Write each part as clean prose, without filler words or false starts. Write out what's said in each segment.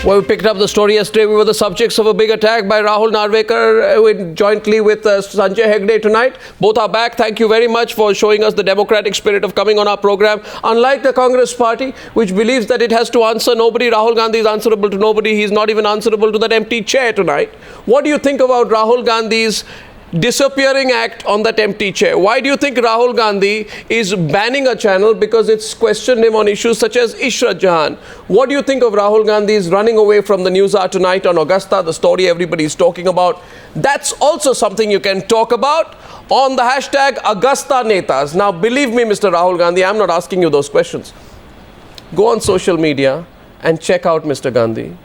Well, we picked up the story yesterday. We were the subjects of a big attack by Rahul Narwekar jointly with Sanjay Hegde tonight. Both are back. Thank you very much for showing us the democratic spirit of coming on our program. Unlike the Congress party, which believes that it has to answer nobody, Rahul Gandhi is answerable to nobody. He's not even answerable to that empty chair tonight. What do you think about Rahul Gandhi's disappearing act on that empty chair? Why do you think Rahul Gandhi is banning a channel because it's questioned him on issues such as Ishrat Jahan? What do you think of Rahul Gandhi's running away from the Newshour tonight on Augusta, the story everybody is talking about? That's also something you can talk about on the hashtag Augusta Netas. Now, believe me, Mr. Rahul Gandhi, I'm not asking you those questions. Go on social media and check out, Mr. Gandhi,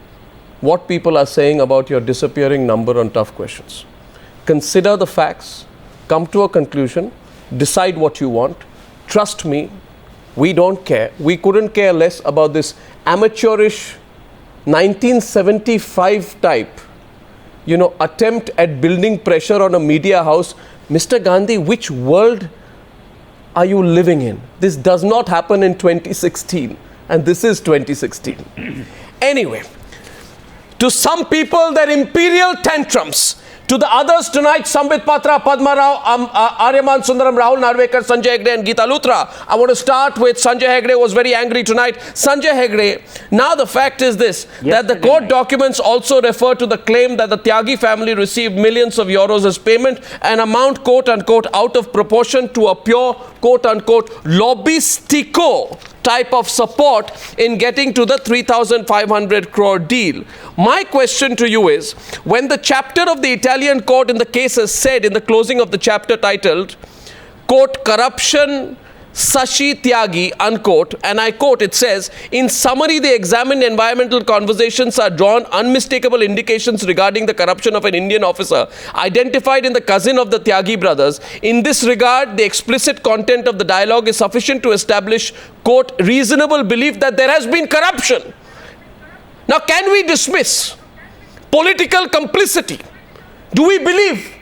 what people are saying about your disappearing number on tough questions. Consider the facts, come to a conclusion, decide what you want. Trust me, we don't care. We couldn't care less about this amateurish 1975 type, attempt at building pressure on a media house. Mr. Gandhi, which world are you living in? This does not happen in 2016, and this is 2016. Anyway, to some people, their imperial tantrums. To the others tonight, Sambit Patra, Padma Rao, Aryama Sundaram, Rahul Narwekar, Sanjay Hegde and Geeta Luthra. I want to start with Sanjay Hegde, who was very angry tonight. Sanjay Hegde, now the fact is this, that the court documents also refer to the claim that the Tyagi family received millions of euros as payment, an amount quote-unquote out of proportion to a pure quote-unquote lobbystico type of support in getting to the 3,500 crore deal. My question to you is, when the chapter of the Italian court in the case has said in the closing of the chapter titled, quote, corruption Sashi Tyagi, unquote, and I quote, it says, in summary, the examined environmental conversations are drawn unmistakable indications regarding the corruption of an Indian officer identified in the cousin of the Tyagi brothers. In this regard, the explicit content of the dialogue is sufficient to establish, quote, reasonable belief that there has been corruption. Now, can we dismiss political complicity? Do we believe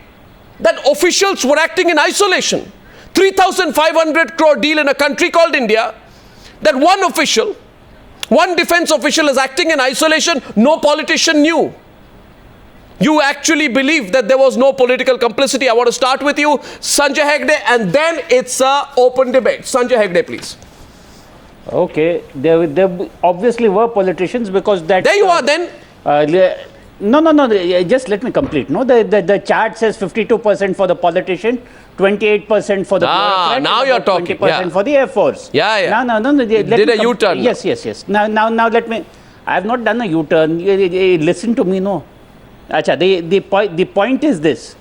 that officials were acting in isolation? 3,500 crore deal in a country called India, that one official, one defense official is acting in isolation, no politician knew. You actually believe that there was no political complicity. I want to start with you, Sanjay Hegde, and then it's an open debate. Sanjay Hegde, please. Okay, there obviously were politicians because that... There you are then. No, just let me complete. No, the chart says 52% for the politician, 28% for the bureaucrat, now you're talking. 20% for the Air Force. Yeah. No. Did a U-turn. Yes. Now let me... I have not done a U-turn. Listen to me, no. Acha, the point is this.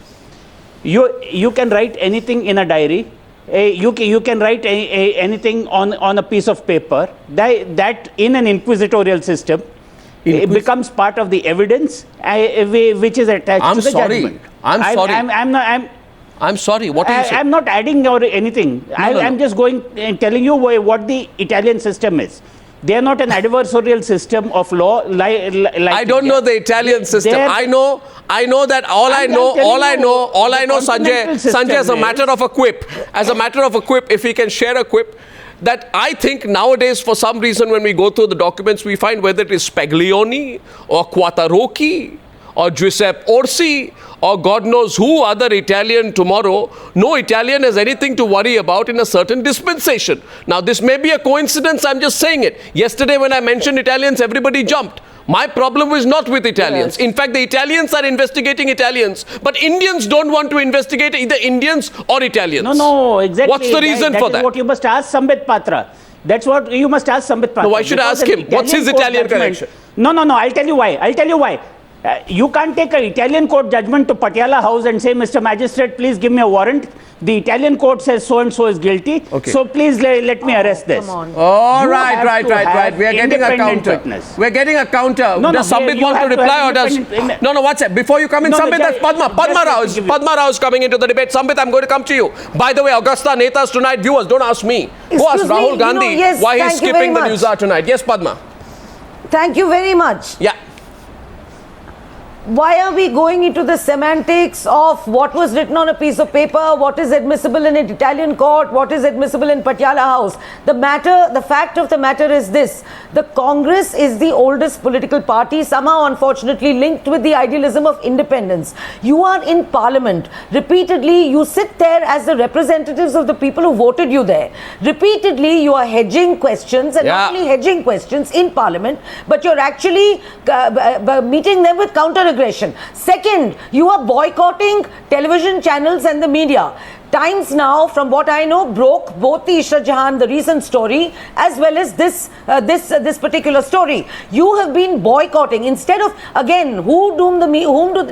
You can write anything in a diary. You can write anything on a piece of paper. That in an inquisitorial system, it becomes part of the evidence which is attached to the judgment. I'm sorry. What are you saying? I'm not adding or anything. I'm just going and telling you what the Italian system is. They are not an adversarial system of law like I don't know the Italian system. I know that all I know, Sanjay, as a matter of a quip, if we can share a quip, that I think nowadays, for some reason, when we go through the documents, we find whether it is Spaglioni or Quattarocchi or Giuseppe Orsi or God knows who other Italian tomorrow, no Italian has anything to worry about in a certain dispensation. Now, this may be a coincidence, I'm just saying it. Yesterday when I mentioned Italians, everybody jumped. My problem is not with Italians. Yes. In fact, the Italians are investigating Italians, but Indians don't want to investigate either Indians or Italians. No, exactly. What's the reason for that? That is what you must ask Sambit Patra. That's what you must ask Sambit Patra. No, why should I ask him? What's his Italian connection? No, I'll tell you why. You can't take an Italian court judgment to Patiala House and say, Mr. Magistrate, please give me a warrant. The Italian court says so-and-so is guilty. Okay. So please let me arrest this. Come on. Oh, right. We are getting a counter. Witness. We're getting a counter. Does Sambit want to reply or does... No, what's that? Before you come in, Sambit, that's Padma. Padma Rao is coming into the debate. Sambit, I'm going to come to you. By the way, Augusta Netas tonight, viewers, don't ask me. Go ask Rahul Gandhi why he's skipping the Newshour tonight. Yes, Padma. Thank you very much. Yeah. why are we going into the semantics of what was written on a piece of paper, what is admissible in an Italian court, what is admissible in Patiala House? The fact of the matter is this: the Congress is the oldest political party, somehow unfortunately linked with the idealism of independence. You are in Parliament. Repeatedly, you sit there as the representatives of the people who voted you there. Repeatedly, you are hedging questions, and not only hedging questions in Parliament, but you're actually meeting them with counter-aggression. Second, you are boycotting television channels and the media. Times now, from what I know, broke both the Ishrat Jahan, the recent story, as well as this particular story. You have been boycotting instead of, again, whom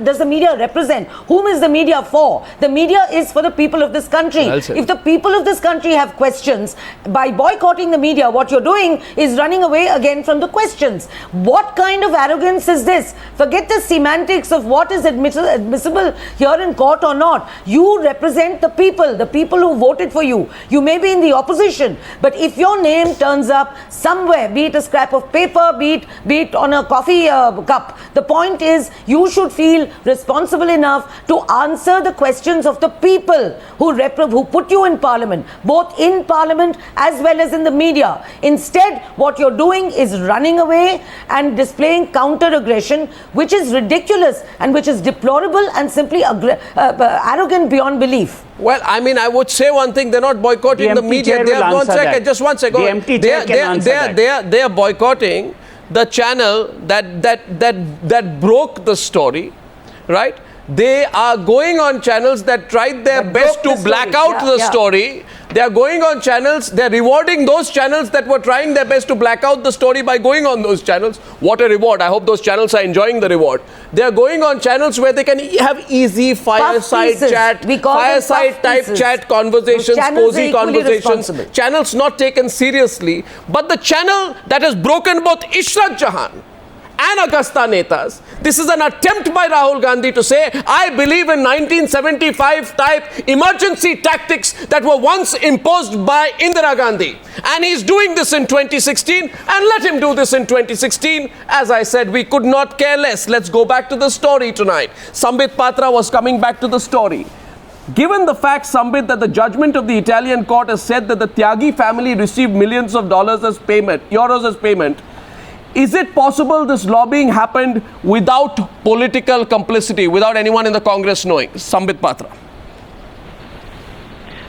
does the media represent? Whom is the media for? The media is for the people of this country. Well, if the people of this country have questions, by boycotting the media, what you're doing is running away again from the questions. What kind of arrogance is this? Forget the semantics of what is admissible here in court or not. You represent the people who voted for you. You may be in the opposition, but if your name turns up somewhere, be it a scrap of paper, be it on a coffee cup, the point is you should feel responsible enough to answer the questions of the people who put you in Parliament, both in Parliament as well as in the media. Instead, what you're doing is running away and displaying counter-aggression, which is ridiculous and which is deplorable and simply arrogant beyond belief. Well, I mean, I would say one thing: they're not boycotting the media. They are just one second. They are boycotting the channel that broke the story, right? They are going on channels that tried their best to black out the story. They are going on channels, they are rewarding those channels that were trying their best to black out the story by going on those channels. What a reward. I hope those channels are enjoying the reward. They are going on channels where they can have easy fireside chat, fireside type chat conversations, cozy conversations, channels not taken seriously. But the channel that has broken both Ishrat Jahan and Augusta Netas, this is an attempt by Rahul Gandhi to say, I believe in 1975 type emergency tactics that were once imposed by Indira Gandhi. And he's doing this in 2016, and let him do this in 2016. As I said, we could not care less. Let's go back to the story tonight. Sambit Patra was coming back to the story. Given the fact, Sambit, that the judgment of the Italian court has said that the Tyagi family received millions of euros as payment, is it possible this lobbying happened without political complicity, without anyone in the Congress knowing? Sambit Patra.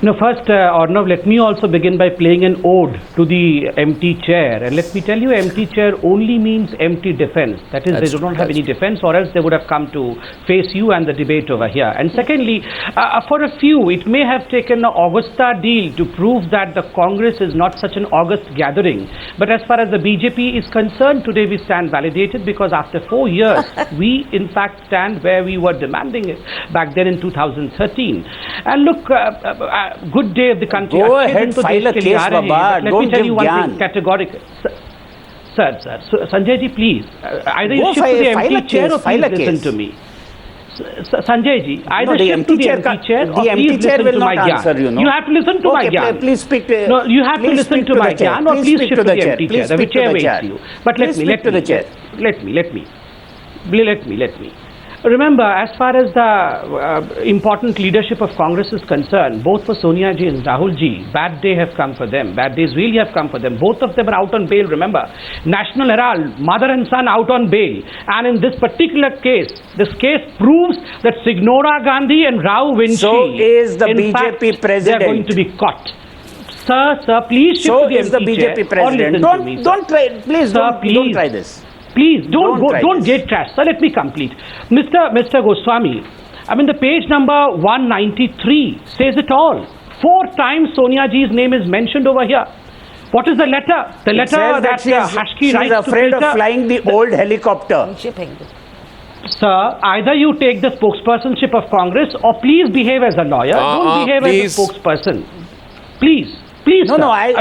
No, first, Arnab, let me also begin by playing an ode to the empty chair. And let me tell you, empty chair only means empty defense. That is, they do not have any defense, or else they would have come to face you and the debate over here. And secondly, for a few, it may have taken an Augusta deal to prove that the Congress is not such an august gathering. But as far as the BJP is concerned, today we stand validated, because after 4 years, we in fact stand where we were demanding it back then in 2013. And look, good day of the country. Go ahead, file a case, Baba. Don't give gyan. Categorical. Sir, Sanjay ji, please. Either you shift to the empty chair or please listen to me. Sanjay ji, either shift to the empty chair or please listen to my gyan. You have to listen to my gyan. Please speak to. No, you have to listen to my gyan, or please shift to the empty chair. The chair waits you. But let me. Remember, as far as the important leadership of Congress is concerned, both for Sonia ji and Rahul ji, bad day have come for them. Bad days really have come for them. Both of them are out on bail, remember. National Herald, mother and son out on bail. And in this particular case, this case proves that Signora Gandhi and Rao Vinci, so is the BJP fact, president. They are going to be caught. Sir, please shift to the is the BJP president. Don't try this. Please, don't gate crash. Sir, let me complete. Mr. Goswami, I mean, the page number 193 says it all. 4 times Sonia ji's name is mentioned over here. What is the letter? The letter that Hashki writes to afraid of flying the old helicopter. Sir, either you take the spokespersonship of Congress, or please behave as a lawyer. Don't behave as a spokesperson. Please. No, I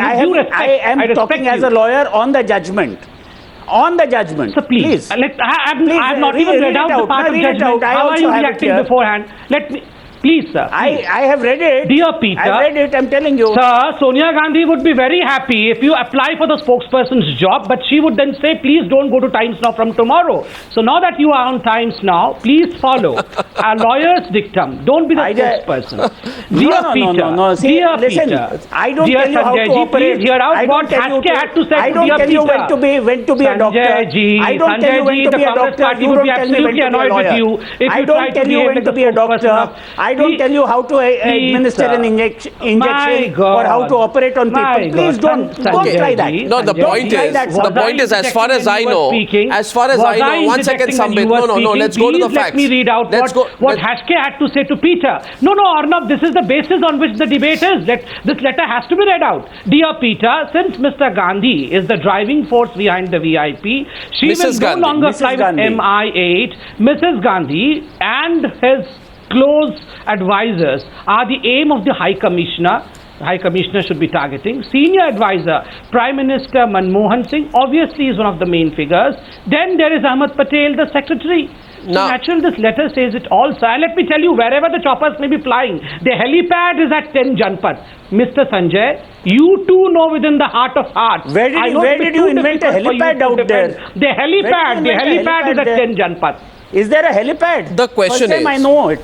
am talking as a lawyer on the judgment. So please. I have not even read out the part of judgment. How are you reacting beforehand? Please, sir. Please. I have read it. Dear Peter, I read it, I'm telling you. Sir, Sonia Gandhi would be very happy if you apply for the spokesperson's job, but she would then say, please don't go to Times Now from tomorrow. So now that you are on Times Now, please follow a lawyer's dictum. Don't be the spokesperson. Dear Peter, no. See, dear listen, Peter, I don't dear tell you how Sanjay to ji, operate. please hear out I what don't tell you Haske had to say. I don't dear tell you Peter. when to be a doctor. Sanjay ji, I don't tell you when to be a doctor. You don't tell me when to be a lawyer. I don't tell you when to be a doctor. I don't tell you how to administer an injection or how to operate on people. Please don't try that. No, the point is, as far as I know, one second, Sambit. No, let's go to the facts. Let me read out what Haske had to say to Peter. No, Arnab, this is the basis on which the debate is. This letter has to be read out. Dear Peter, since Mr. Gandhi is the driving force behind the VIP, she will no longer fly with MI8. Mrs. Gandhi and his close advisors are the aim of the High Commissioner. The High Commissioner should be targeting. Senior advisor, Prime Minister Manmohan Singh, obviously is one of the main figures. Then there is Ahmed Patel, the secretary. So naturally, this letter says it all, sir. And let me tell you, wherever the choppers may be flying, the helipad is at 10 Janpat. Mr. Sanjay, you too know within the heart of hearts. Where did you invent a helipad out there? The helipad is at 10 Janpat. Is there a helipad? The question is, I know it.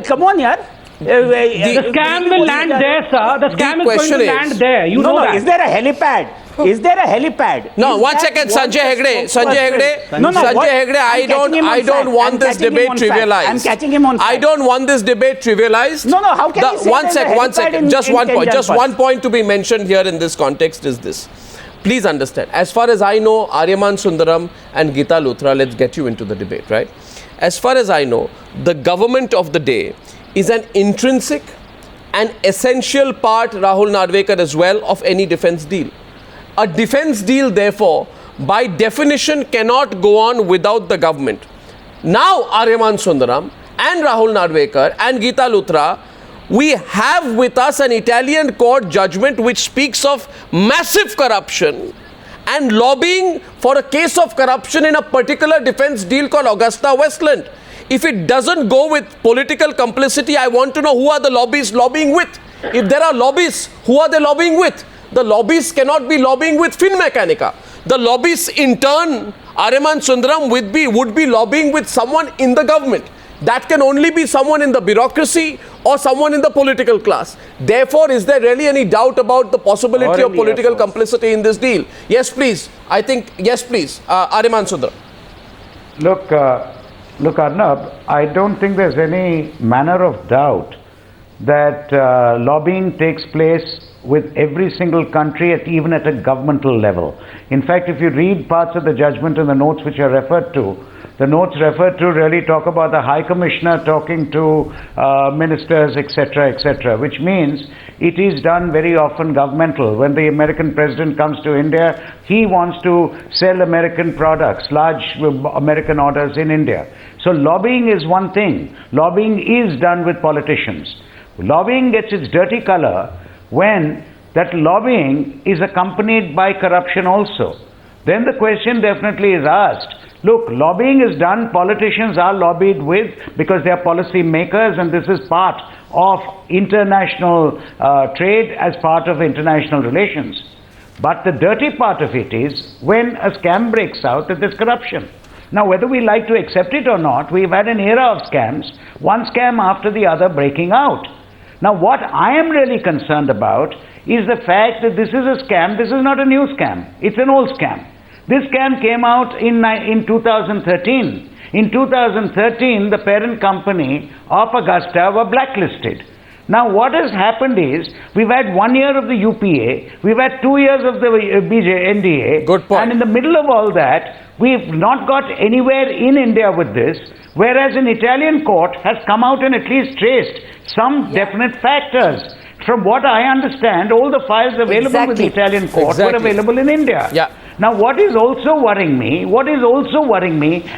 Come on, yaar. The scam will land there, sir. The scam is going to land there. You know that. Is there a helipad? Is there a helipad? No, one second, Sanjay Hegde. I don't want this debate trivialized. I'm catching him on. I don't want this debate trivialized. No, how can you say one second. Just one point. Just one point to be mentioned here in this context is this. Please understand. As far as I know, Aryama Sundaram and Geeta Luthra, let's get you into the debate, right? As far as I know, the government of the day is an intrinsic and essential part, Rahul Narwekar as well, of any defense deal. A defense deal, therefore, by definition cannot go on without the government. Now, Aryama Sundaram and Rahul Narwekar and Geeta Luthra, we have with us an Italian court judgment which speaks of massive corruption and lobbying for a case of corruption in a particular defense deal called AgustaWestland. If it doesn't go with political complicity, I want to know who are the lobbies lobbying with. If there are lobbies, who are they lobbying with? The lobbies cannot be lobbying with Finmechanica. The lobbies in turn, Aryama Sundaram would be lobbying with someone in the government. That can only be someone in the bureaucracy or someone in the political class. Therefore, is there really any doubt about the possibility of political complicity in this deal? Yes, please. I think, yes, please. Aryama Sundaram. Look, Arnab, I don't think there's any manner of doubt that lobbying takes place with every single country, even at a governmental level. In fact, if you read parts of the judgment and the notes which are referred to, the notes referred to really talk about the High Commissioner talking to ministers, etc., which means it is done very often governmental. When the American president comes to India, he wants to sell American products, large American orders in India. So lobbying is one thing. Lobbying is done with politicians. Lobbying gets its dirty color when that lobbying is accompanied by corruption also. Then the question definitely is asked, look, lobbying is done, politicians are lobbied with because they are policy makers, and this is part of international trade as part of international relations. But the dirty part of it is when a scam breaks out that there's corruption. Now, whether we like to accept it or not, we've had an era of scams, one scam after the other breaking out. Now, what I am really concerned about is the fact that this is a scam. This is not a new scam. It's an old scam. This scam came out in 2013. In 2013, the parent company of Augusta were blacklisted. Now, what has happened is, we've had 1 year of the UPA, we've had 2 years of the NDA, Good point. And in the middle of all that, we've not got anywhere in India with this, whereas an Italian court has come out and at least traced some definite factors. From what I understand, all the files available with the Italian court were available in India. Yeah. Now, what is also worrying me,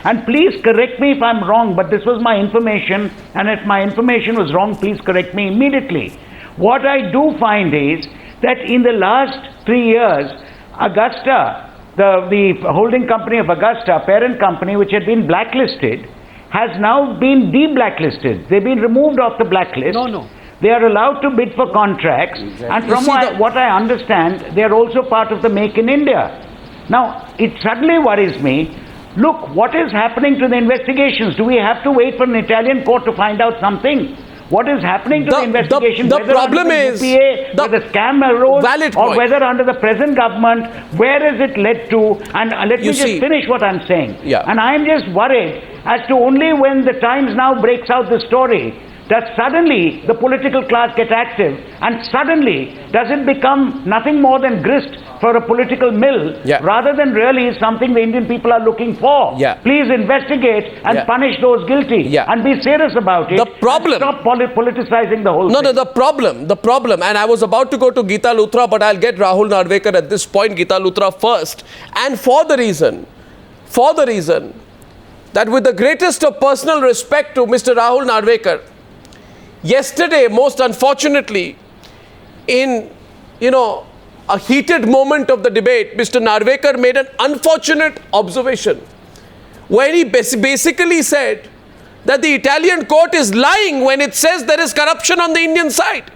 and please correct me if I'm wrong, but this was my information, and if my information was wrong, please correct me immediately. What I do find is that in the last 3 years, Augusta, the holding company of Augusta, parent company which had been blacklisted, has now been de-blacklisted. They've been removed off the blacklist. No. They are allowed to bid for contracts. And from what I understand, they are also part of the Make in India. Now, it suddenly worries me. Look, what is happening to the investigations? Do we have to wait for an Italian court to find out something? What is happening to the investigation? The problem is UPA, whether scam arose or whether under the present government, where has it led to? And let me just finish what I'm saying. And I'm just worried as to only when the Times now breaks out the story that suddenly the political class get active, and suddenly does it become nothing more than grist for a political mill rather than really something the Indian people are looking for. Please investigate and punish those guilty and be serious about it. The problem, stop politicizing the whole thing. No, the problem, and I was about to go to Geeta Luthra, but I'll get Rahul Narwekar at this point. Geeta Luthra first, and for the reason that with the greatest of personal respect to Mr. Rahul Narwekar, yesterday, most unfortunately, in a heated moment of the debate, Mr. Narwekar made an unfortunate observation where he basically said that the Italian court is lying when it says there is corruption on the Indian side.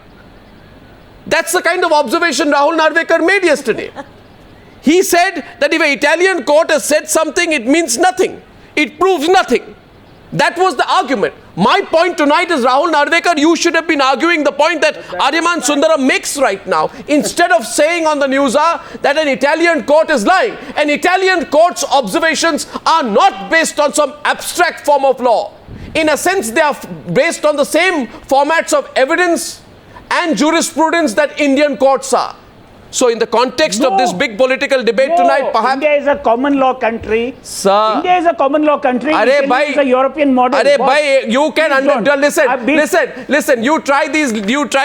That's the kind of observation Rahul Narwekar made yesterday. He said that if an Italian court has said something, it means nothing. It proves nothing. That was the argument. My point tonight is, Rahul Narwekar, you should have been arguing the point that Aryama Sundaram makes right now, instead of saying on the Newshour that an Italian court is lying. An Italian court's observations are not based on some abstract form of law. In a sense, they are based on the same formats of evidence and jurisprudence that Indian courts are. So in the context of this big political debate tonight, perhaps... India is a common law country. Sir. India is a common law country. Italy is a European model. You can listen. You try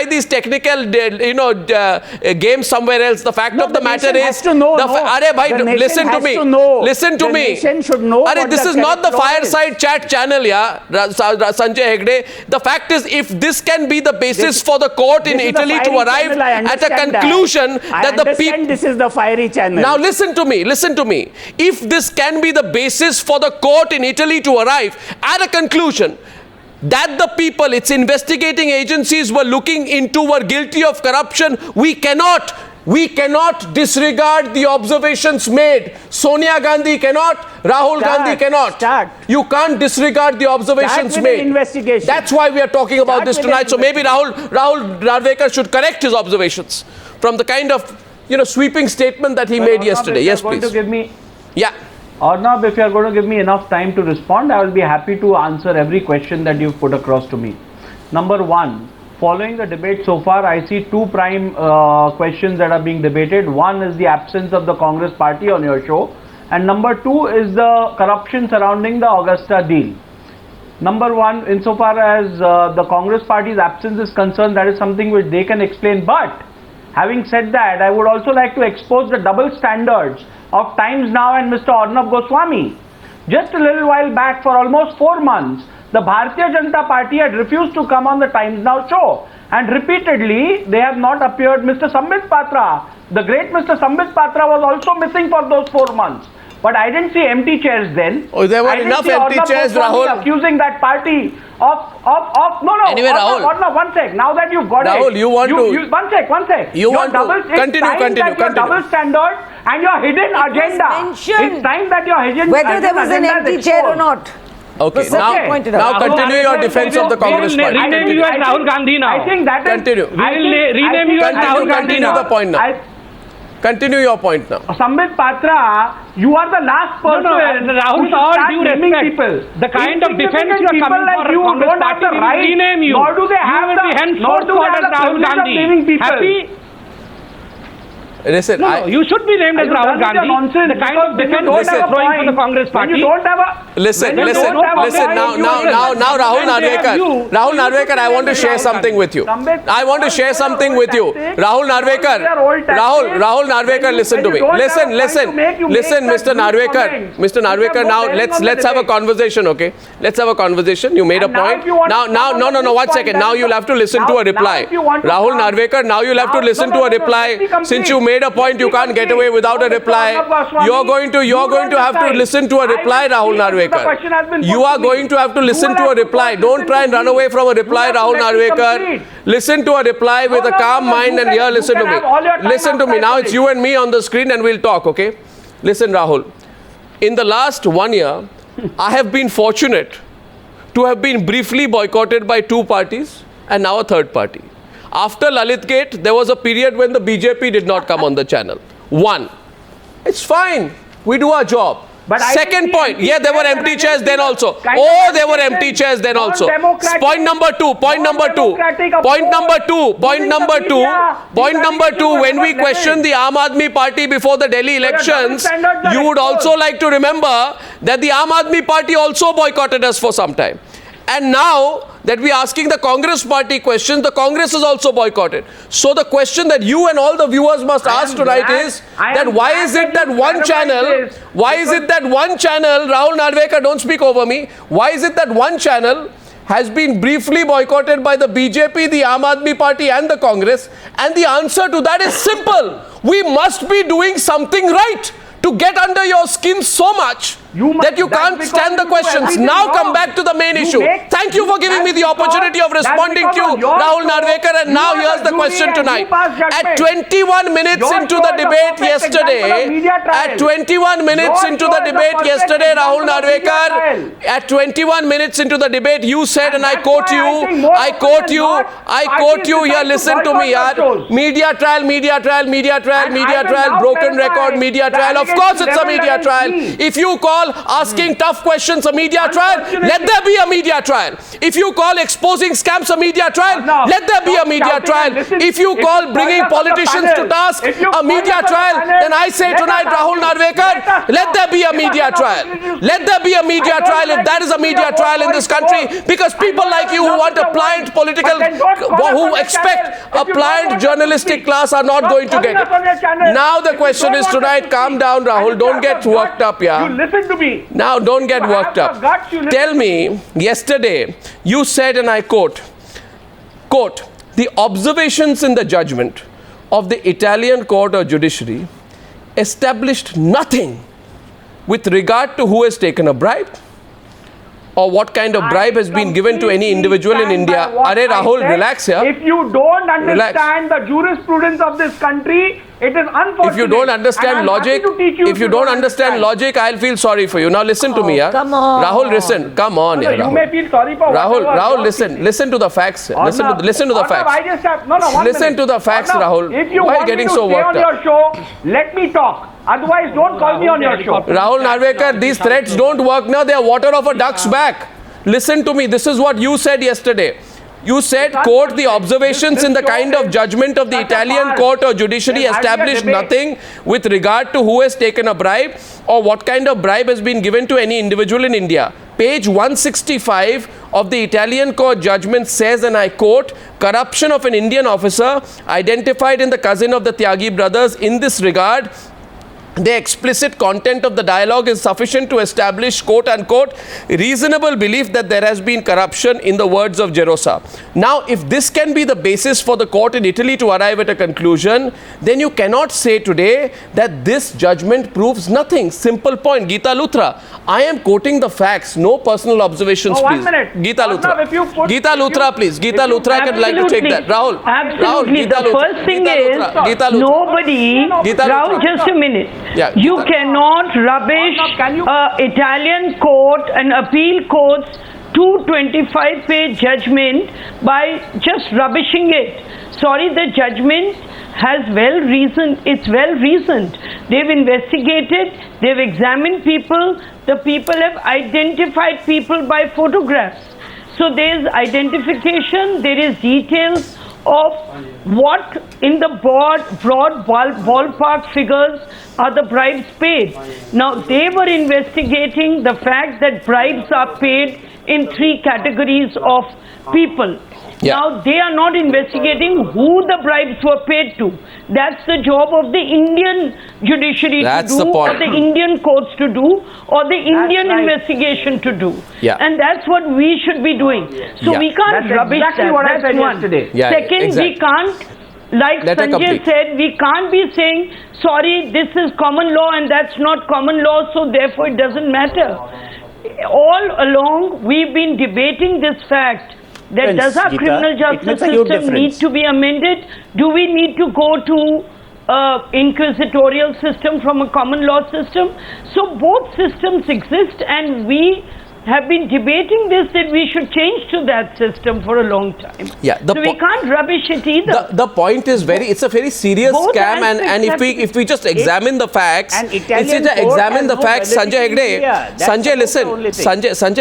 these technical, games somewhere else. The fact of the matter is... Listen to me. Listen to me. The nation should know. This is not the fireside chat channel, Sanjay Hegde. The fact is, if this can be the basis for the court in Italy to arrive at a conclusion... This is the fiery channel. Now listen to me. If this can be the basis for the court in Italy to arrive at a conclusion that the people, its investigating agencies were looking into, were guilty of corruption, we cannot disregard the observations made. Sonia Gandhi cannot, Rahul Gandhi cannot. You can't disregard the observations made. Investigation. That's why we are talking about this tonight. So maybe Rahul Narwekar should correct his observations from the kind of sweeping statement that he made yesterday. Yes, please. Arnab, if you are going to give me enough time to respond, I will be happy to answer every question that you've put across to me. Number one, following the debate so far, I see two prime questions that are being debated. One is the absence of the Congress party on your show, and number two is the corruption surrounding the Augusta deal. Number one, insofar as the Congress party's absence is concerned, that is something which they can explain. But having said that, I would also like to expose the double standards of Times Now and Mr. Arnab Goswami. Just a little while back, for almost 4 months, the Bharatiya Janata Party had refused to come on the Times Now show, and repeatedly they have not appeared. Mr. Sambit Patra, the great Mr. Sambit Patra, was also missing for those 4 months. But I didn't see empty chairs then. Oh, there were enough empty chairs, Rahul. Accusing that party of Anyway, Rahul. One sec. Now that you've got Rahul, it. you want to... One sec. You want to... Continue. Double standard and your hidden agenda. It's time that your hidden whether there was an empty chair or not. Okay, now continue your defense of the Congress party. Rename you as Rahul Gandhi now. I think that is... Continue. Rename you as Rahul Gandhi now. Continue the point now. Continue your point now. Sambit Patra, you are the last person Rahul, who all start due naming respect, people. the kind of defense you are coming like for you Congress don't have party, the right, rename you. nor do they have the Rahul privilege of Gandhi. naming people. Happy? Listen, you should be named as Rahul Gandhi. The kind of defense you are throwing for the Congress party. You don't have a... Listen. Now, Rahul Narwekar, I want to share something with you. Rahul Narwekar, listen to me. Listen, Mr. Narwekar, now let's have a conversation, okay? Let's have a conversation. You made a point. No, 1 second. Now you'll have to listen to a reply. Rahul Narwekar, now you'll have to listen to a reply since you made made a point. You can't get away without a reply. You're going to have to listen to a reply, Rahul Narwekar. You are going to have to listen to a reply. Don't try and run away from a reply, Rahul Narwekar. Listen to a reply with a calm mind, and here, listen to me. Listen to me. Now it's you and me on the screen, and we'll talk, okay? Listen, Rahul. In the last 1 year, I have been fortunate to have been briefly boycotted by 2 parties and now a 3rd party. After Lalit Gate, there was a period when the BJP did not come on the channel. 1. It's fine. We do our job. But second point, yeah, there were empty chairs then also. Oh, there were empty chairs then also. Point number 2, point number 2, point number 2, point number 2, point number 2, when we questioned the Aam Aadmi Party before the Delhi elections, you would also like to remember that the Aam Aadmi Party also boycotted us for some time. And now that we are asking the Congress party questions, the Congress is also boycotted. So the question that you and all the viewers must ask tonight is that why is it that one channel, Rahul Narwekar, don't speak over me, why is it that one channel has been briefly boycotted by the BJP, the Aam Aadmi Party and the Congress? And the answer to that is simple. We must be doing something right to get under your skin so much that you can't stand the questions. Now come back to the main issue. Thank you for giving me the opportunity of responding to you, Rahul Narwekar. And now here's the question tonight. At 21 minutes into the debate yesterday, Rahul Narwekar, at 21 minutes into the debate, you said, and I quote you, here, listen to me, yaar. Media trial, broken record, media trial. Of course it's a media trial. If you call asking tough questions a media trial, let there be a media trial. If you call exposing scams a media trial, let there be a media trial. If you call bringing politicians to task a media trial, then I say tonight, Rahul Narwekar, let there be a media trial. Let there be a media trial if that is a media trial in this country, because people like you who want a pliant political, who expect a pliant journalistic class are not going to get it. Now the question is tonight, calm down, Rahul, don't get worked up, yeah. Listen to me. Now don't get worked up. Tell me, yesterday you said, and I quote, the observations in the judgment of the Italian court or judiciary established nothing with regard to who has taken a bribe or what kind of bribe has been given to any individual in India. Arey Rahul, relax here. If you don't understand the jurisprudence of this country, it is unfortunate. If you don't understand logic, I'll feel sorry for you. Now listen to me, yeah. Come on. Rahul, listen. Come on, yeah. You may feel sorry for Rahul, listen to the facts. Listen to the facts. Listen to the facts, Rahul. If you Why want getting me to so stay worked on up? your show, let me talk. Otherwise, don't call me on your show. Rahul Narwekar, these threats don't work now. They are water off a duck's back. Listen to me. This is what you said yesterday. You said, quote, the observations in the kind of judgment of the Italian court or judiciary established nothing with regard to who has taken a bribe or what kind of bribe has been given to any individual in India. Page 165 of the Italian court judgment says, and I quote, corruption of an Indian officer identified in the cousin of the Tyagi brothers. In this regard, the explicit content of the dialogue is sufficient to establish, quote unquote, reasonable belief that there has been corruption, in the words of Gerosa. Now, if this can be the basis for the court in Italy to arrive at a conclusion, then you cannot say today that this judgment proves nothing. Simple point. Geeta Luthra, I am quoting the facts, no personal observations, please. 1 minute. Geeta Luthra. Geeta Luthra, please. Geeta Luthra, I would like to take that. Rahul. Absolutely. Rahul, The first thing is, nobody, Rahul, just a minute. Yeah, you cannot rubbish Italian court and appeal court's 225-page judgment by just rubbishing it. Sorry, the judgment has it's well reasoned. They've investigated, they've examined people, the people have identified people by photographs. So there is identification, there is details of what in the broad ballpark figures are the bribes paid. Now they were investigating the fact that bribes are paid in 3 categories of people. Yeah. Now they are not investigating who the bribes were paid to. That's the job of the Indian judiciary to do, or the Indian courts to do, or the Indian investigation to do. Yeah. And that's what we should be doing. So we can't rubbish exactly that. what That's I said one. yesterday. Yeah, Second, exactly. we can't like Sanjay said, we can't be saying, sorry, this is common law and that's not common law, so therefore it doesn't matter. All along, we've been debating this fact that does our criminal justice system need to be amended? Do we need to go to inquisitorial system from a common law system? So both systems exist, and we have been debating this, that we should change to that system for a long time. Yeah, so we can't rubbish it either. The point is it's a very serious scam, and if we just examine the facts, Sanjay Hegde, Sanjay,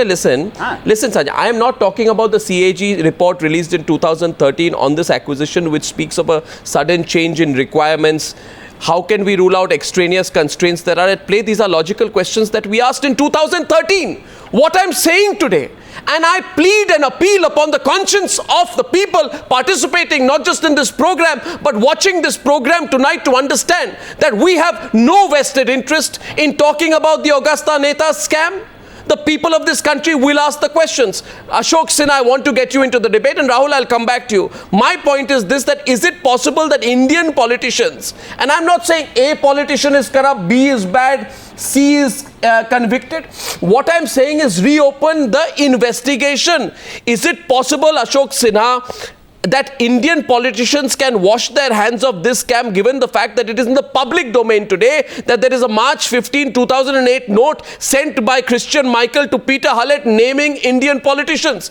listen, Sanjay, I am not talking about the CAG report released in 2013 on this acquisition, which speaks of a sudden change in requirements. How can we rule out extraneous constraints that are at play? These are logical questions that we asked in 2013. What I'm saying today, and I plead and appeal upon the conscience of the people participating not just in this program, but watching this program tonight, to understand that we have no vested interest in talking about the Augusta Neta scam. The people of this country will ask the questions. Ashok Sinha, I want to get you into the debate, and Rahul, I'll come back to you. My point is this, that is it possible that Indian politicians, and I'm not saying A politician is corrupt, B is bad, C is convicted. What I'm saying is reopen the investigation. Is it possible, Ashok Sinha, that Indian politicians can wash their hands of this scam, given the fact that it is in the public domain today, that there is a March 15, 2008 note sent by Christian Michael to Peter Hullett naming Indian politicians?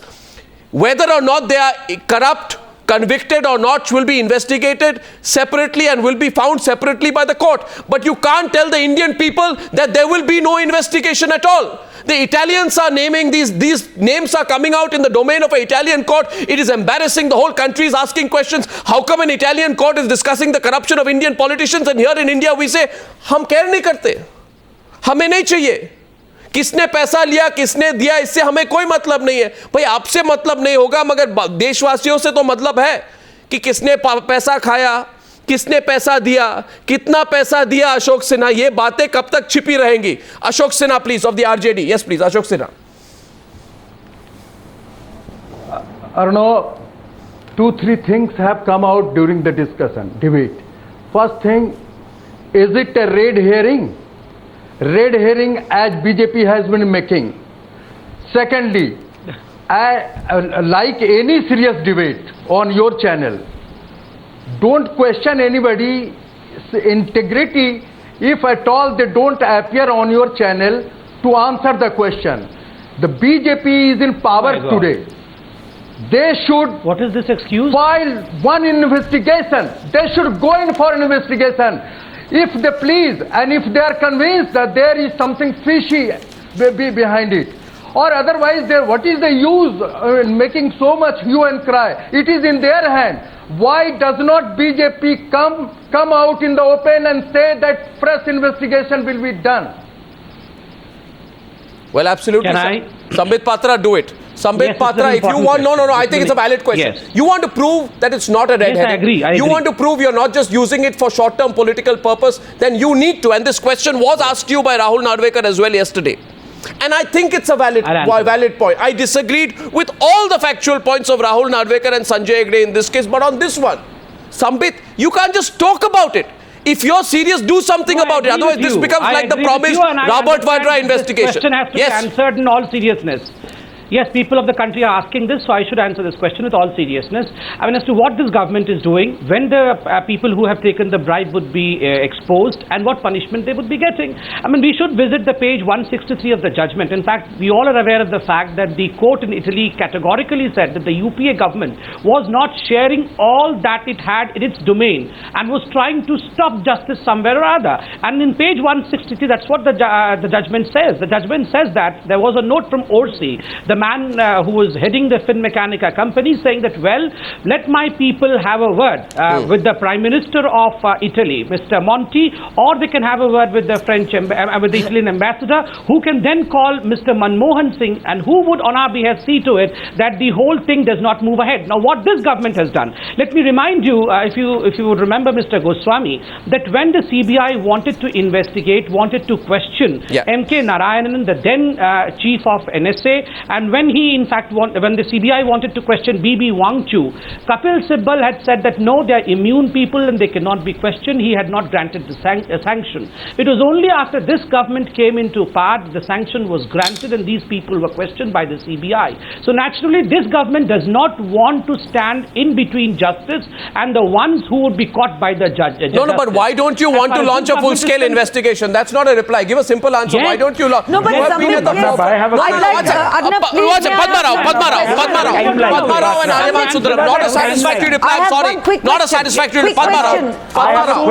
Whether or not they are corrupt, convicted or not, will be investigated separately and will be found separately by the court. But you can't tell the Indian people that there will be no investigation at all. The Italians are naming these names are coming out in the domain of an Italian court. It is embarrassing. The whole country is asking questions. How come an Italian court is discussing the corruption of Indian politicians, and here in India we say, हम care नहीं करते, हमें नहीं चाहिए. किसने पैसा लिया, किसने दिया, इससे हमें कोई मतलब नहीं है. भाई आपसे मतलब नहीं होगा, मगर देशवासियों से तो मतलब है कि किसने पैसा खाया, किसने पैसा दिया, कितना पैसा दिया. अशोक सिन्हा, ये बातें कब तक छिपी रहेंगी? Ashok Sinha, please, of the RJD. Yes please, Ashok Sinha. Arnab, 2-3 things have come out during the debate. First thing, is it a red herring? Red herring as BJP has been making. Secondly, like any serious debate on your channel, don't question anybody's integrity if at all they don't appear on your channel to answer the question. The BJP is in power today. They should What is this excuse? file one investigation. They should go in for investigation. If they please, and if they are convinced that there is something fishy behind it, or otherwise, what is the use in making so much hue and cry? It is in their hand. Why does not BJP come out in the open and say that fresh investigation will be done? Well, absolutely. Sambit Patra, do it. Sambit Patra, if you want, no, I think it's a valid question. Yes. You want to prove that it's not a red herring. I agree. You want to prove you're not just using it for short-term political purpose, then you need to. And this question was asked to you by Rahul Narwekar as well yesterday. And I think it's a valid point. I disagreed with all the factual points of Rahul Narwekar and Sanjay Hegde in this case, but on this one, Sambit, you can't just talk about it. If you're serious, do something about it. Otherwise, this becomes like the promised Robert Vadra investigation. This question has to be answered in all seriousness. Yes, people of the country are asking this, so I should answer this question with all seriousness. I mean, as to what this government is doing, when the people who have taken the bribe would be exposed, and what punishment they would be getting. I mean, we should visit the page 163 of the judgment. In fact, we all are aware of the fact that the court in Italy categorically said that the UPA government was not sharing all that it had in its domain and was trying to stop justice somewhere or other. And in page 163, that's what the judgment says. The judgment says that there was a note from Orsi, the man who was heading the Finmeccanica company, saying that, well, let my people have a word with the Prime Minister of Italy, Mr. Monti, or they can have a word with the with the Italian ambassador, who can then call Mr. Manmohan Singh, and who would on our behalf see to it that the whole thing does not move ahead. Now, what this government has done, let me remind you, if you would remember, Mr. Goswami, that when the CBI wanted to investigate, wanted to question M.K. Narayanan, the then chief of NSA, and And when he, in fact, when the CBI wanted to question B.B. Wangchu, Kapil Sibal had said that no, they are immune people and they cannot be questioned. He had not granted the sanction. It was only after this government came into power the sanction was granted and these people were questioned by the CBI. So naturally, this government does not want to stand in between justice and the ones who would be caught by the judge. No, but why don't you want to launch a full-scale investigation? That's not a reply. Give a simple answer. Why don't you launch? No, but Sambit, Padma Rao and Aryama Sundaram. Not a satisfactory reply. I'm sorry. Not a satisfactory reply. Padma Rao.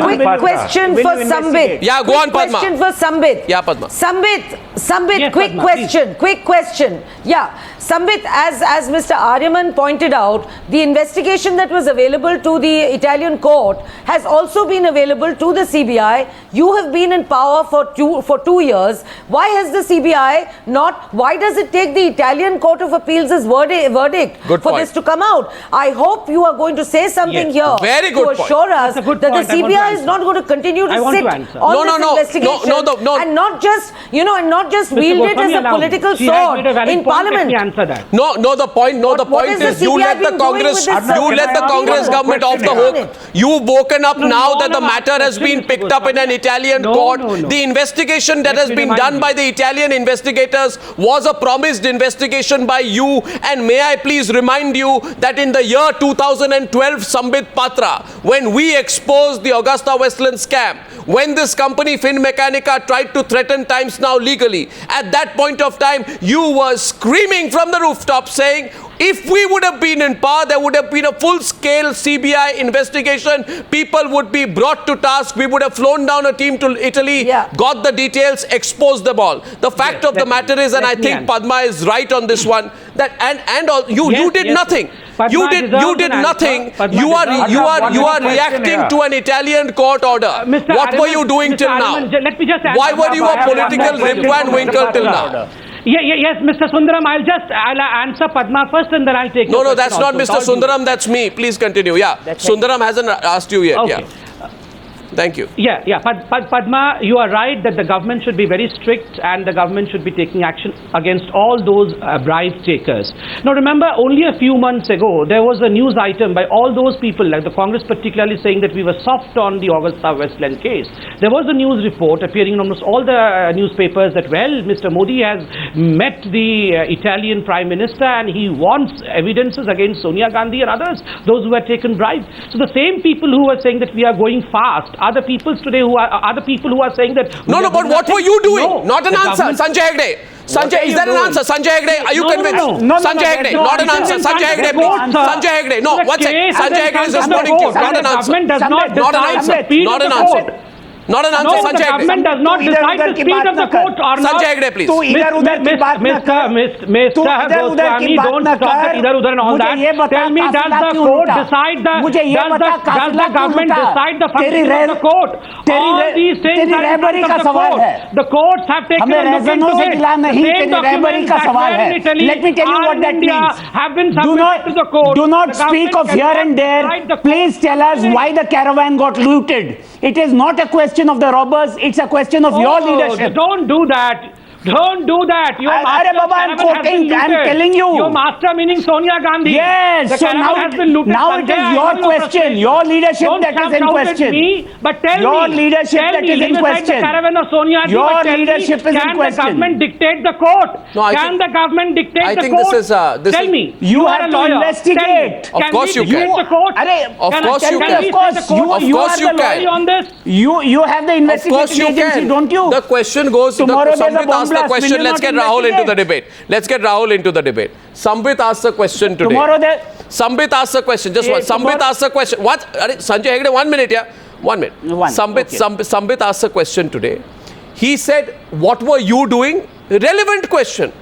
Quick question for Sambit. Yeah, go on, Padma. Question for Sambit. Yeah, Padma. Sambit, Yes, quick Padma, question. Quick question. Yeah. Sambit, as Mr. Aryaman pointed out, the investigation that was available to the Italian court has also been available to the CBI. You have been in power for 2 years. Why has the CBI not? Why does it take the Italian Court of Appeals' verdict for this to come out? I hope you are going to say something here to assure us that the CBI is not going to continue to sit on this investigation and not just, and not just wield it as a political sword in Parliament. No, the point is you let the Congress government off the hook. You've woken up now that the matter has been picked up in an Italian court. The investigation that has been done by the Italian investigators was a promised investigation by you. And may I please remind you that in the year 2012, Sambit Patra, when we exposed the AgustaWestland scam, when this company Finmeccanica tried to threaten Times Now legally, at that point of time, you were screaming from the rooftop saying, if we would have been in power, there would have been a full-scale CBI investigation. People would be brought to task. We would have flown down a team to Italy, got the details, exposed them all. The fact of the matter is, and I think Padma is right on this one, that you did nothing. You did nothing. You are reacting to an Italian court order. What were you doing till now? Why were you a political rip and winkle till now? Yes, Mr. Sundaram, I'll answer Padma first and then I'll take No, that's not Mr. Sundaram, that's me. Please continue. Yeah, Sundaram hasn't asked you yet. Okay. Yeah. Thank you. Padma, you are right that the government should be very strict and the government should be taking action against all those bribe takers. Now remember, only a few months ago, there was a news item by all those people, like the Congress particularly, saying that we were soft on the AgustaWestland case. There was a news report appearing in almost all the newspapers that, well, Mr. Modi has met the Italian Prime Minister and he wants evidences against Sonia Gandhi and others, those who had taken bribes. So the same people who were saying that we are going fast are the people today who are saying that... No, but what were you doing? Not an answer. Sanjay Hegde. Sanjay, is that an answer? Sanjay Hegde, are you convinced? Sanjay Hegde, not an answer. Sanjay Hegde, please. Sanjay Hegde, no, one second. Sanjay Hegde is responding to you. Not an answer. Not an answer. Not an answer. Not an answer, Sanjay Hegde. The government does not decide the speed of the court or not. Sanjay Hegde, please. Mr. Goswami, don't stop at idhar-udhar and all that. Tell me, does the court decide does the government decide the function of the court? All these things are in front of the court. The courts have taken a look into it. The same documents that were in Italy, let me tell you what that means. Have been submitted to the court. Do not speak of here and there. Please tell us why the caravan got looted. It is not a question of the robbers, it's a question of your leadership. Don't do that. Don't do that. I'm telling you. Your master meaning Sonia Gandhi. Yes. So now it is your question. Your leadership that is in question. But tell your leadership that is in question. Your leadership is in question. Can the government dictate the court? Can the government dictate the court? Tell me. You have to investigate. Of course you can. Of course you can. Of course you can. You have the investigating agency, don't you? The question goes to Sambit asked the question. Let's get Rahul into the debate. Let's get Rahul into the debate. Sambit asked the question today. Sambit asked the question. Just one. Sambit asked the question. What? Sanjay Hegde, 1 minute, yeah? 1 minute. Sambit asked the question today. He said, what were you doing? Relevant question.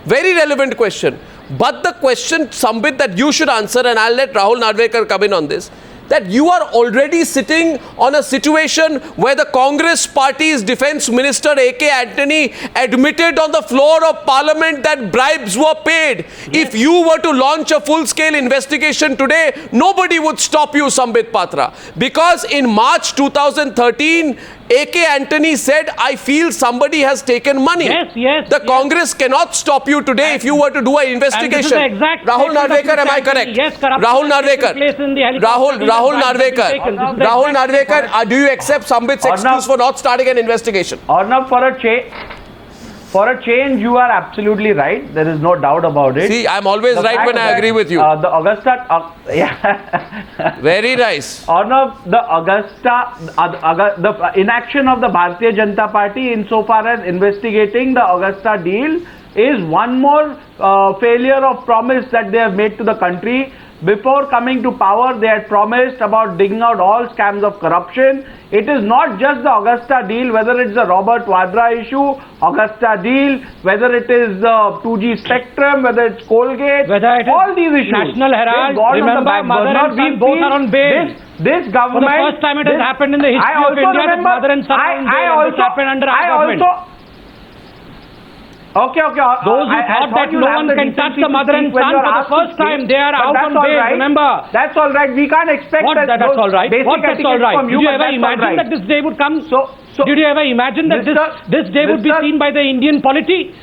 Very relevant question. But the question, Sambit, that you should answer, and I'll let Rahul Narwekar come in on this, that you are already sitting on a situation where the Congress party's defense minister A.K. Antony admitted on the floor of parliament that bribes were paid. Yes. If you were to launch a full-scale investigation today, nobody would stop you, Sambit Patra. Because in March 2013, A.K. Antony said, I feel somebody has taken money. Yes. The Congress cannot stop you today if you were to do an investigation. Rahul Narwekar, am I correct? Yes, Rahul Narwekar. Rahul Narwekar, do you accept Sambit's excuse for not starting an investigation? Arnab, for a change, you are absolutely right. There is no doubt about it. See, I'm always right when I agree with you. The Augusta... Very nice. Arnab, the inaction of the Bharatiya Janata Party insofar as investigating the Augusta deal is one more failure of promise that they have made to the country. Before coming to power, they had promised about digging out all scams of corruption. It is not just the Augusta deal, whether it's the Robert Vadra issue, Augusta deal, whether it is the 2G spectrum, whether it's Colgate, whether it all these issues. National Herald, remember, mother and son both are on bail. This government... For the first time it has happened in the history of India that mother and son are on bail, and this happened under our government. Okay. Those who thought that no one can touch the mother and son, for the first time they are out on bail, remember. That's all right. We can't expect that. That's all right? What that's all right? Did you ever imagine that this day would come? Did you ever imagine that this day would be seen by the Indian polity?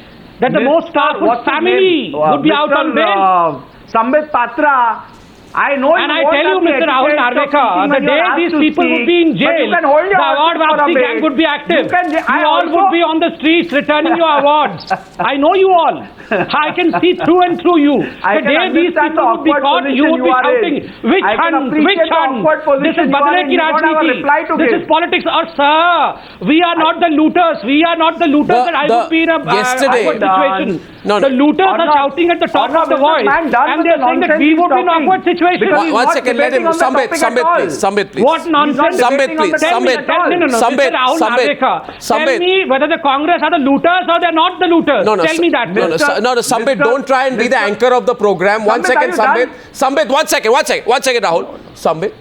That the most powerful family would be out on bail? Sambit Patra, I know and I tell you, Mr. Rahul Narwekar, the day these people would be in jail, the award Vapsi gang would be active. You all would be on the streets returning your awards. I know you all. I can see through and through you. The day these people would be caught, you would be shouting, which hunt? This is Badle ki Rajniti. This is politics. Or sir, we are not the looters. We are not the looters that I would be in a awkward situation. The looters are shouting at the top of the voice, and they are saying that we would be in an awkward situation. One second, let him. Sambit, please. What nonsense? Sambit, please. Tell me whether the Congress are the looters or they are not the looters. Tell me that. No, Sambit, don't try and be the anchor of the program. One second, Sambit, one second, Rahul. Sambit,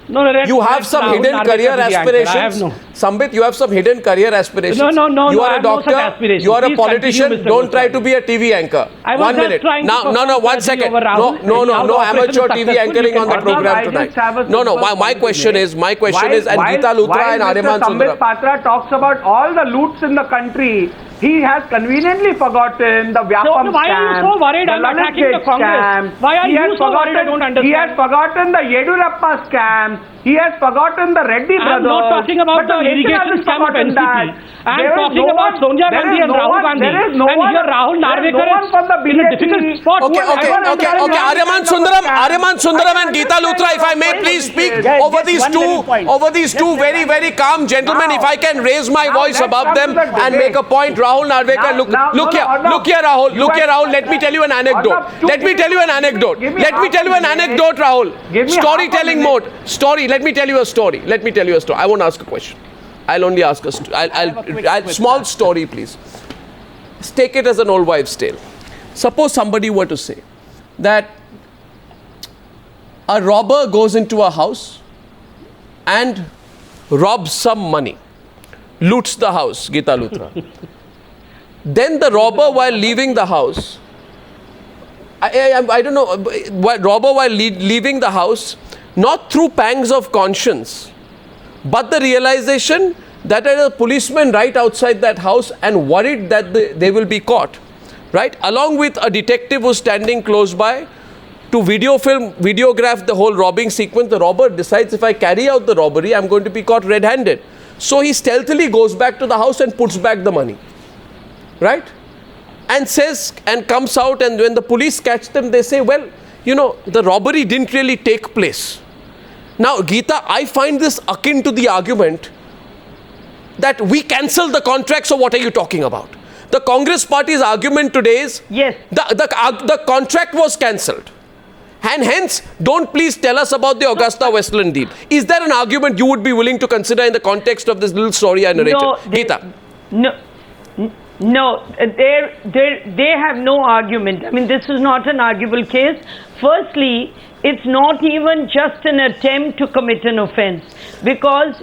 you have some hidden career aspirations. Sambit, you have some hidden career aspirations. No. You are a doctor. You are a politician. Don't try to be a TV anchor. 1 minute. No, 1 second. No amateur TV anchoring on the program tonight. No. My question is, and Geeta Luthra and Aryama Sundaram. Sambit Patra talks about all the loots in the country. He has conveniently forgotten the Vyapam scam. Why are you so worried I'm attacking the Congress? Why are you so worried? I don't understand. He has forgotten the Yedurappa scam. He has forgotten the Reddy brothers. I'm not talking about the irrigation scam of NCP. I'm talking about Sonia Gandhi and Rahul Gandhi. And here Rahul Narwekar is in a difficult spot. Okay. Aryama Sundaram and Geeta Luthra, if I may please speak over these two very, very calm gentlemen. If I can raise my voice above them and make a point. Rahul Narwekar, look here, Rahul. Let me tell you an anecdote. Let me tell you an anecdote, Rahul. Storytelling mode. Let me tell you a story. I won't ask a question. I'll only ask a small story, please. Take it as an old wives' tale. Suppose somebody were to say that a robber goes into a house and robs some money, loots the house, Geeta Luthra. Then the robber, while leaving the house, I don't know, robber while leaving the house, not through pangs of conscience, but the realization that there is a policeman right outside that house and worried that they will be caught, right? Along with a detective who's standing close by to videograph the whole robbing sequence. The robber decides, if I carry out the robbery, I'm going to be caught red-handed. So he stealthily goes back to the house and puts back the money. Right? And says, and comes out, and when the police catch them, they say, well, the robbery didn't really take place. Now, Geeta, I find this akin to the argument that we cancel the contract, so what are you talking about? The Congress party's argument today is, yes, the contract was cancelled. And hence, don't please tell us about the AgustaWestland deal. Is there an argument you would be willing to consider in the context of this little story I narrated? Geeta. No, they have no argument. I mean, this is not an arguable case. Firstly, it's not even just an attempt to commit an offense, because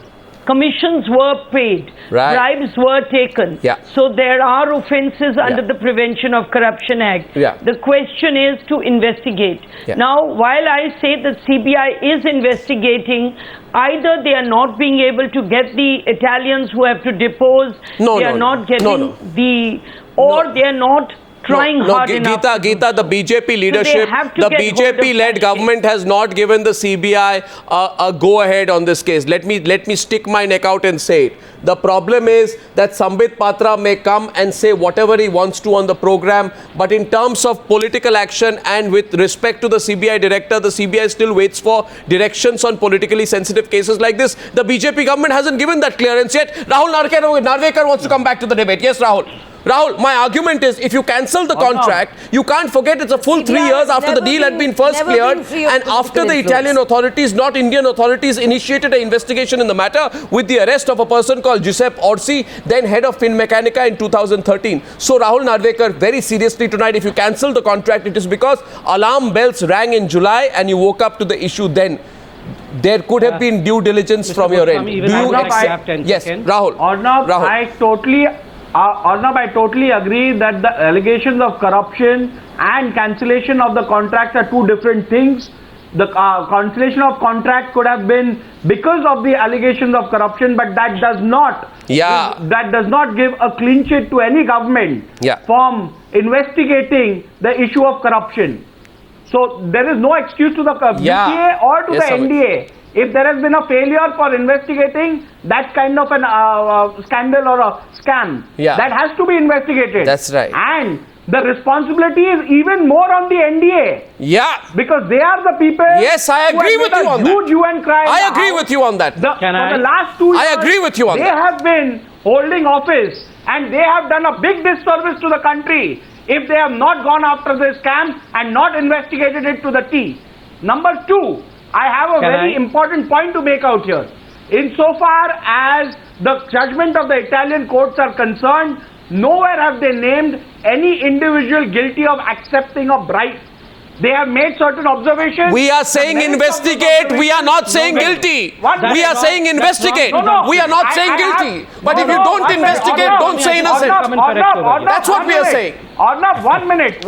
commissions were paid, bribes were taken. So there are offences under the Prevention of Corruption Act. The question is to investigate. Now, while I say that CBI is investigating, either they are not being able to get the Italians who have to depose, they are not getting the, or they are not trying hard enough. Geeta, the BJP leadership, the BJP-led government has not given the CBI a go-ahead on this case. Let me stick my neck out and say it. The problem is that Sambit Patra may come and say whatever he wants to on the program, but in terms of political action and with respect to the CBI director, the CBI still waits for directions on politically sensitive cases like this. The BJP government hasn't given that clearance yet. Rahul Narwekar wants to come back to the debate. Yes, Rahul. Rahul, my argument is if you cancel the contract, you can't forget it's a full 3 years after the deal had been first cleared, and after the Italian authorities, not Indian authorities, initiated an investigation in the matter with the arrest of a person called Giuseppe Orsi, then head of Finmeccanica in 2013. So Rahul Narwekar, very seriously tonight, if you cancel the contract, it is because alarm bells rang in July and you woke up to the issue then. There could have been due diligence from your end. Do you accept? Yes, Rahul. Arnab, I totally agree that the allegations of corruption and cancellation of the contracts are two different things. The cancellation of contract could have been because of the allegations of corruption, but that does not give a clean sheet to any government from investigating the issue of corruption. So there is no excuse to the BPA or to the NDA. If there has been a failure for investigating, that's kind of a scandal or a scam. That has to be investigated. That's right. And the responsibility is even more on the NDA. Because they are the people. Yes, I agree with you on that. Huge UN crime. I agree with you on that. For the last 2 years, I agree with you on that. They have been holding office and they have done a big disservice to the country if they have not gone after this scam and not investigated it to the T. Number two, I have a very important point to make out here. Insofar as the judgment of the Italian courts are concerned, nowhere have they named any individual guilty of accepting a bribe. They have made certain observations. We are saying investigate. We are not saying guilty. We are saying investigate. We are not saying guilty. But if you don't investigate, don't say innocent. That's what we are saying. Arnab, 1 minute.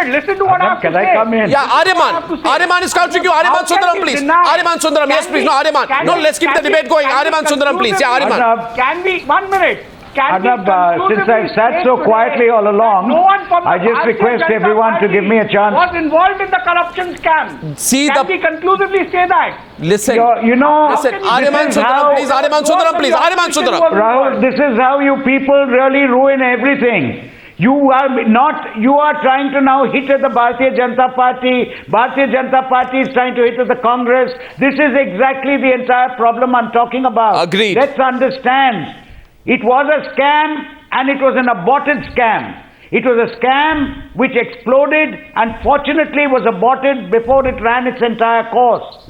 Listen to what I have to say. Can I come in? Yeah, Aryaman is countering you. Aryaman Sundaram, please. Aryaman Sundaram, yes, please. No, Aryaman. No, let's keep the debate going. Aryaman Sundaram, please. Yeah, Aryaman. Can we, 1 minute. Arnab, since I've sat so quietly all along, I just request everyone to give me a chance. Was involved in the corruption scam. Can we conclusively say that? Listen, listen, Aryaman Sundaram, please. Aryaman Sundaram, please. Aryaman Sundaram. Rahul, this is how you people really ruin everything. You are trying to now hit at the Bharatiya Janata Party. Bharatiya Janata Party is trying to hit at the Congress. This is exactly the entire problem I'm talking about. Agreed. Let's understand. It was a scam and it was an aborted scam. It was a scam which exploded and fortunately was aborted before it ran its entire course.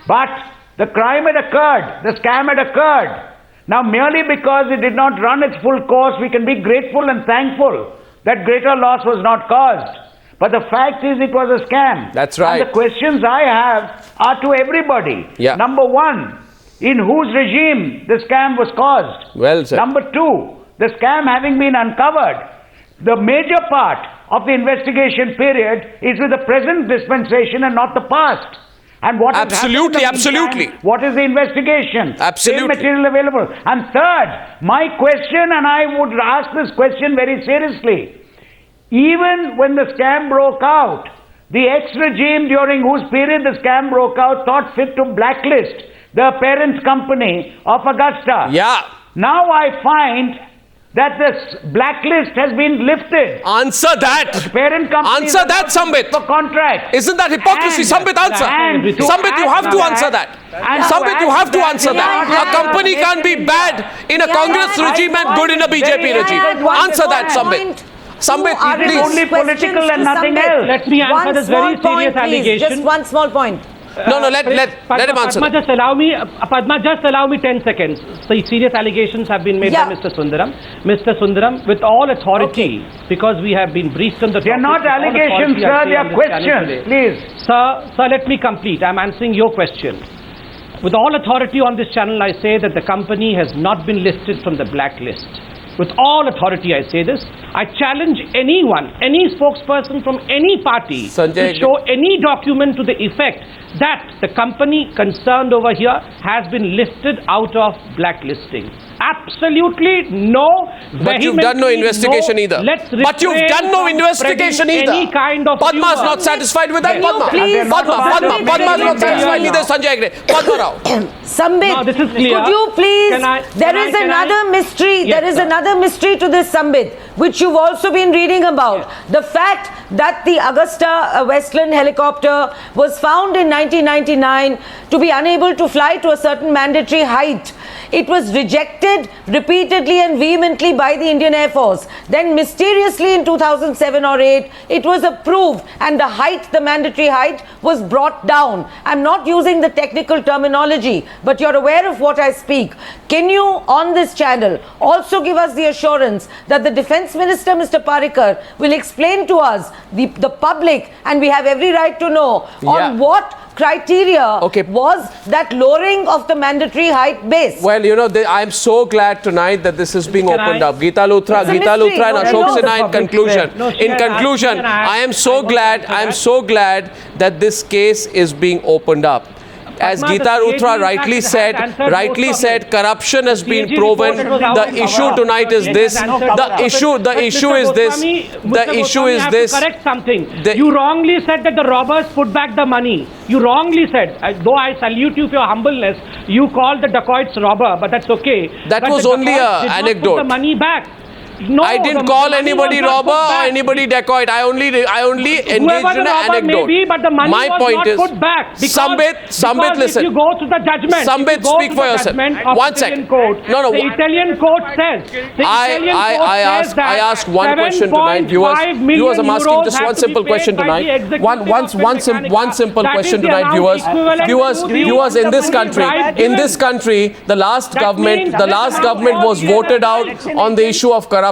But the crime had occurred, the scam had occurred. Now merely because it did not run its full course, we can be grateful and thankful that greater loss was not caused. But the fact is it was a scam. That's right. And the questions I have are to everybody. Number one, in whose regime the scam was caused? Well said. Number two, the scam having been uncovered, the major part of the investigation period is with the present dispensation and not the past. And what absolutely. What is the investigation? Absolutely. Same material available. And third, my question, and I would ask this question very seriously, even when the scam broke out, the ex-regime during whose period the scam broke out thought fit to blacklist the parent company of Augusta. Now I find that this blacklist has been lifted. Answer that. The parent company. Answer that, Sambit. For contract. Isn't that hypocrisy? Sambit, answer. Sambit, you have to answer that. Sambit, you have to answer that. A company can't be bad in a Congress regime and good in a BJP regime. Answer that, Sambit. Sambit, please. Only political and nothing else. Let me answer this very serious allegation. Just one small point. No, let him answer. Padma, just allow me 10 seconds. So serious allegations have been made by Mr. Sundaram. Mr. Sundaram, with all authority, because we have been briefed on the topic. They are not allegations, sir. They are questions. Please. Sir, let me complete. I'm answering your question. With all authority on this channel, I say that the company has not been listed from the blacklist. With all authority, I say this. I challenge anyone, any spokesperson from any party Sanjay to show any document to the effect that the company concerned over here has been lifted out of blacklisting. Absolutely no. But you've done no investigation either. But you've done no investigation either. Any kind of Padma is not satisfied with that. Padma. Padma is not satisfied with this. Sanjay Hegde. Padma Rao. Sambit, No, this is clear. could you please, there is can another mystery, Yes, there is sir. another mystery to this, Sambit, which you've also been reading about. The fact that the AgustaWestland helicopter was found in 1999 to be unable to fly to a certain mandatory height. It was rejected repeatedly and vehemently by the Indian Air Force. Then mysteriously in 2007 or 8, it was approved and the height, the mandatory height, was brought down. I'm not using the technical terminology, but you're aware of what I speak. Can you, on this channel, also give us the assurance that the Defence Minister, Mr. Parrikar, will explain to us, the public, and we have every right to know, on what criteria was that lowering of the mandatory height based? Well, you know, I'm so glad tonight that this is being opened up. Geeta Luthra and Ashok Sinha in conclusion. In conclusion, I am so glad that this case is being opened up. As Geeta Luthra rightly said, corruption has been proven. The issue tonight is this. The issue is this. The issue is this. Correct something. You wrongly said that the robbers put back the money. You wrongly said, though I salute you for your humbleness, you called the dacoits robber, but that's okay. That but was only an anecdote. Put the money back. No, I didn't call anybody robber or anybody dacoit. I only engaged in an anecdote. Maybe, but the money My was point not is, put back Sambit, listen. If you go to the judgment, Sambit, speak for yourself. One second. No. The Italian court says. I asked one question tonight. Viewers, I'm asking just one simple question tonight. One simple question tonight, viewers. Viewers, in this country, the last government was voted out on the issue of corruption.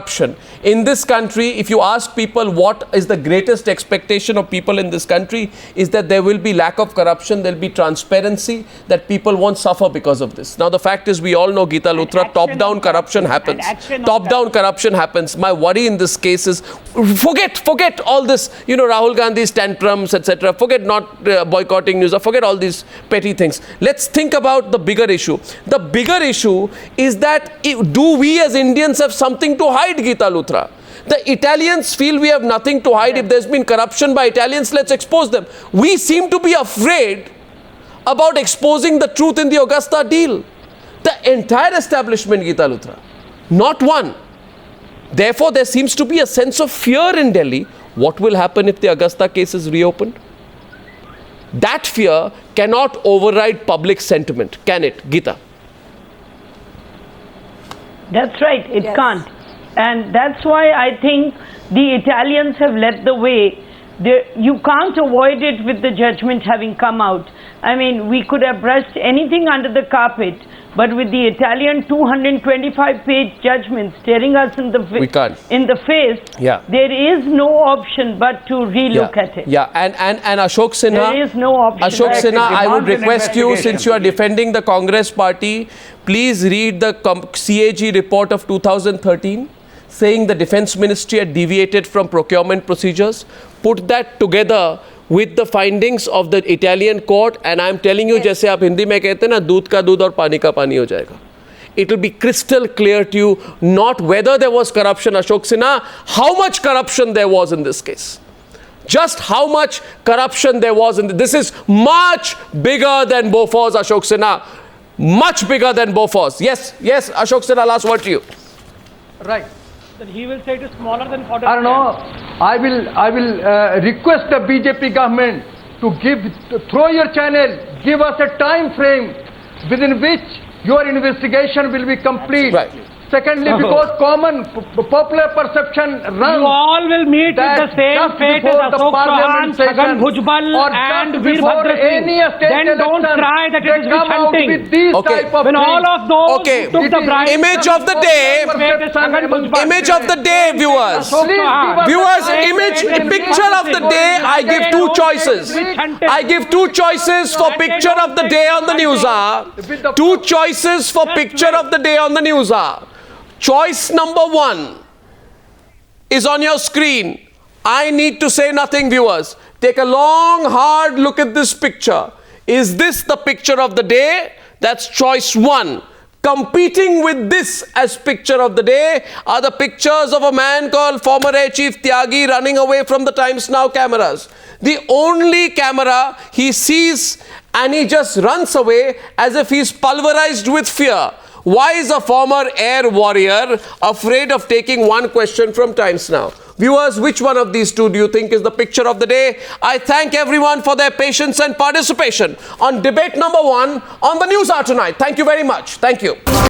In this country, if you ask people what is the greatest expectation of people in this country, is that there will be lack of corruption, there will be transparency, that people won't suffer because of this. Now, the fact is, we all know, Geeta Luthra, top-down corruption happens. Top-down corruption happens. My worry in this case is, forget all this, Rahul Gandhi's tantrums, etc. Forget not boycotting news, forget all these petty things. Let's think about the bigger issue. The bigger issue is that, do we as Indians have something to hide, Geeta Luthra? The Italians feel we have nothing to hide. If there's been corruption by Italians, let's expose them. We seem to be afraid about exposing the truth in the Augusta deal. The entire establishment, Geeta Luthra, not one. Therefore, there seems to be a sense of fear in Delhi. What will happen if the Augusta case is reopened? That fear cannot override public sentiment, can it, Geeta? That's right, it can't. And that's why I think the Italians have led the way. You can't avoid it with the judgment having come out. I mean, we could have brushed anything under the carpet, but with the Italian 225-page judgment staring us in the face, there is no option but to relook at it. Yeah, and Ashok Sinha, there is no option. Ashok Sinha, I would request you, since you are defending the Congress party, please read the CAG report of 2013, saying the Defence Ministry had deviated from procurement procedures. Put that together with the findings of the Italian court, and I am telling you, जैसे आप हिंदी में कहते हैं ना, दूध का दूध और पानी का पानी हो जाएगा. It will be crystal clear to you, not whether there was corruption, Ashok Sinha, how much corruption there was in this case. Just how much corruption there was in this is much bigger than Bofors, Ashok Sinha. Much bigger than Bofors. Yes, Ashok Sinha, last word to you. Right. Then he will say it is smaller than 40. I don't know. I will request the BJP government to through your channel, give us a time frame within which your investigation will be complete. Right. Secondly, because common popular perception runs. You all will meet with the that same just fate as before the Ashok Chauhan, parliament Chhagan session Bhujbal or and just Veerbhadra before Singh. any state Then don't election, cry that it they is come witch out hunting. with these Okay. type of When all things. of those Okay. who took the bribe. Image of the day. Image of the day, viewers. Viewers, picture of the day, I give two choices. I give two choices for picture of the day on the Newshour. Two choices for picture of the day on the Newshour. Choice number one is on your screen. I need to say nothing, viewers. Take a long, hard look at this picture. Is this the picture of the day? That's choice one. Competing with this as picture of the day are the pictures of a man called former Air Chief Tyagi running away from the Times Now cameras. The only camera he sees and he just runs away as if he's pulverized with fear. Why is a former air warrior afraid of taking one question from Times Now? Viewers, which one of these two do you think is the picture of the day? I thank everyone for their patience and participation on debate number one on the Newshour tonight. Thank you very much. Thank you.